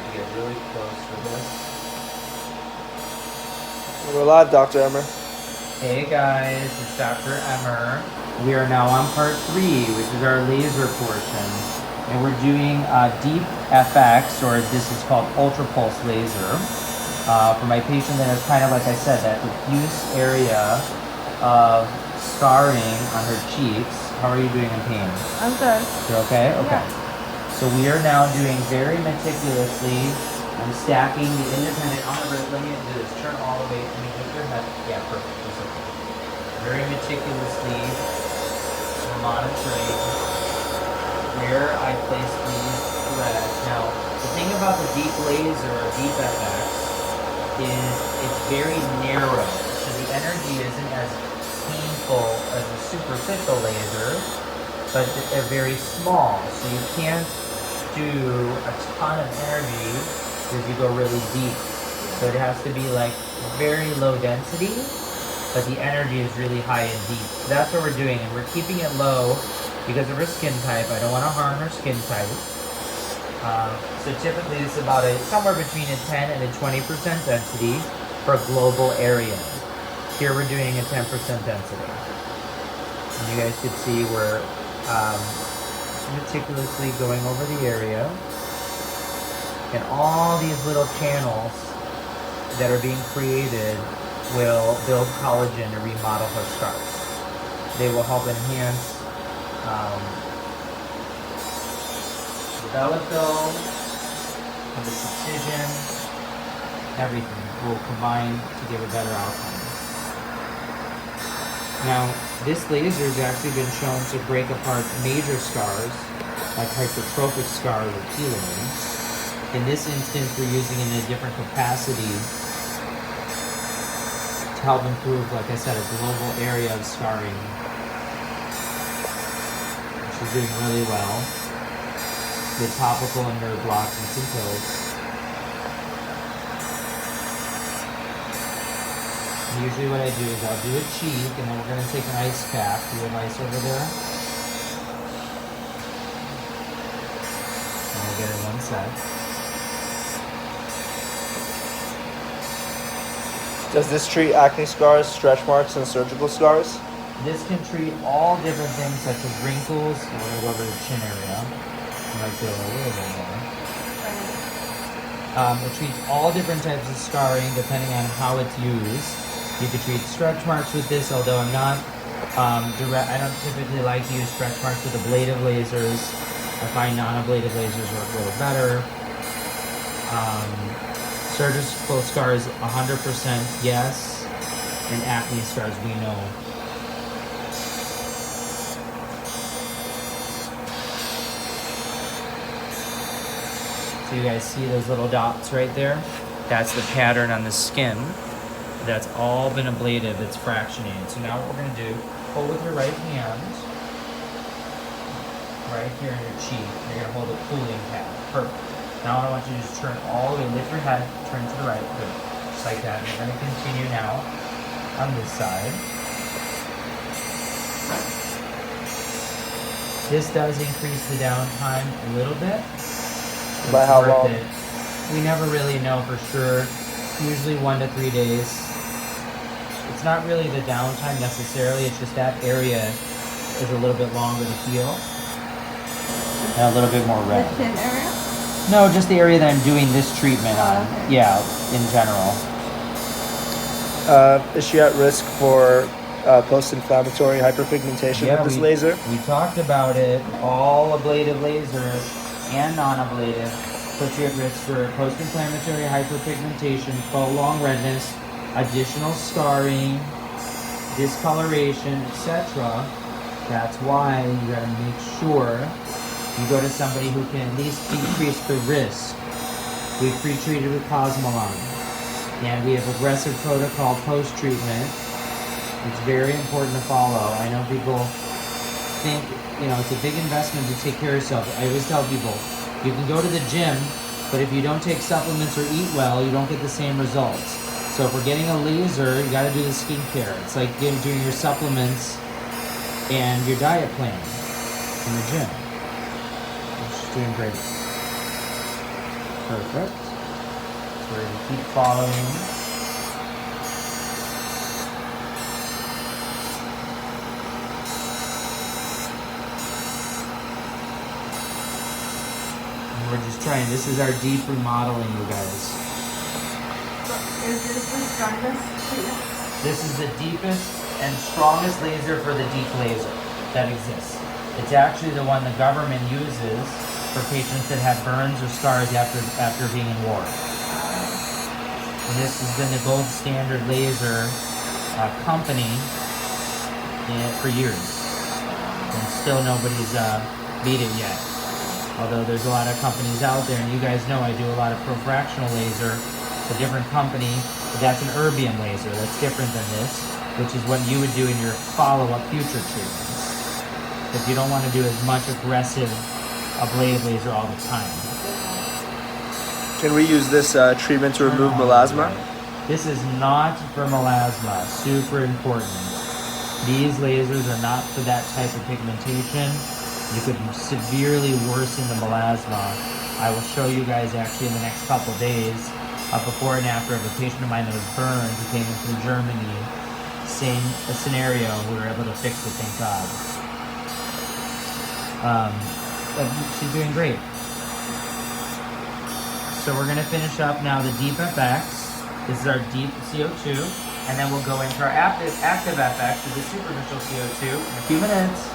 have to get really close for this. We're live, Dr. Emer. Hey guys, it's Dr. Emer. We are now on part 3, which is our laser portion. And we're doing deep FX, or this is called Ultrapulse Laser. For my patient that has kind of, like I said, that diffuse area of scarring on her cheeks. How are you doing in pain? I'm good. You're okay? Okay. Yeah. So we are now doing very meticulously, I'm stacking the independent, let me do this, turn all the way, I mean, with your head, yeah, perfect, that's okay. Very meticulously, we're monitoring where I place these threads. Now, the thing about the deep laser or deep FX is it's very narrow, so the energy isn't as painful as a superficial laser, but they're very small, so you can't do a ton of energy if you go really deep. So it has to be like very low density, but the energy is really high and deep. So that's what we're doing, and we're keeping it low because of her skin type. I don't want to harm her skin type. So typically it's about somewhere between a 10 and a 20% density for a global area. Here we're doing a 10% density. And you guys can see we're meticulously going over the area. And all these little channels that are being created will build collagen to remodel her scars. They will help enhance the bellicle, and the subcision, everything will combine to give a better outcome. Now, this laser has actually been shown to break apart major scars, like hypertrophic scars or keloids. In this instance, we're using it in a different capacity to help improve, like I said, a global area of scarring. She's doing really well with topical and nerve blocks and some pills. Usually what I do is I'll do a cheek, and then we're going to take an ice pack. Do you have ice over there? And we'll get it one sec. Does this treat acne scars, stretch marks, and surgical scars? This can treat all different things such as wrinkles. We're going to go over the chin area. You might feel a little bit more. It treats all different types of scarring depending on how it's used. You could treat stretch marks with this, although I'm not I don't typically like to use stretch marks with ablative lasers. I find non-ablative lasers work a little better. Surgical scars, 100% yes, and acne scars, we know. So you guys see those little dots right there? That's the pattern on the skin. That's all been ablated, it's fractionated. So now what we're gonna do, hold with your right hand, right here in your cheek. You're gonna hold a cooling pad, perfect. Now I want you to just turn all the way, lift your head, turn to the right, good, just like that. And we're gonna continue now on this side. This does increase the downtime a little bit. By how long? We never really know for sure. Usually 1 to 3 days. It's not really the downtime necessarily, it's just that area is a little bit longer to heal. And a little bit more red. The chin area? No, just the area that I'm doing this treatment on. Okay. Yeah, in general. Is she at risk for post-inflammatory hyperpigmentation with this laser? We talked about it. All ablative lasers and non-ablative puts you at risk for post-inflammatory hyperpigmentation, prolonged redness, additional scarring, discoloration, etc. That's why you gotta make sure you go to somebody who can at least decrease the risk. We've pre-treated with Cosmolon, and we have aggressive protocol post-treatment. It's very important to follow. I know people think, it's a big investment to take care of yourself. I always tell people, you can go to the gym, but if you don't take supplements or eat well, you don't get the same results. So if we're getting a laser, you gotta do the skincare. It's like doing your supplements and your diet plan in the gym. She's doing great. Perfect. So we're going to keep following. And we're just trying, this is our deep remodeling, you guys. Is this the strongest treatment? This is the deepest and strongest laser for the deep laser that exists. It's actually the one the government uses for patients that have burns or scars after being in war. And this has been the gold standard laser company for years. And still nobody's beat it yet. Although there's a lot of companies out there, and you guys know I do a lot of fractional laser. It's a different company, but that's an erbium laser. That's different than this, which is what you would do in your follow-up future treatments. If you don't want to do as much aggressive ablative laser all the time. Can we use this treatment to remove melasma? This is not for melasma. Super important. These lasers are not for that type of pigmentation. You could severely worsen the melasma. I will show you guys actually in the next couple days before and after of a patient of mine that was burned who came in from Germany. Same scenario. We were able to fix it, thank God. But she's doing great. So we're going to finish up now the deep FX. This is our deep CO2. And then we'll go into our active FX, which is superficial CO2, in a few minutes.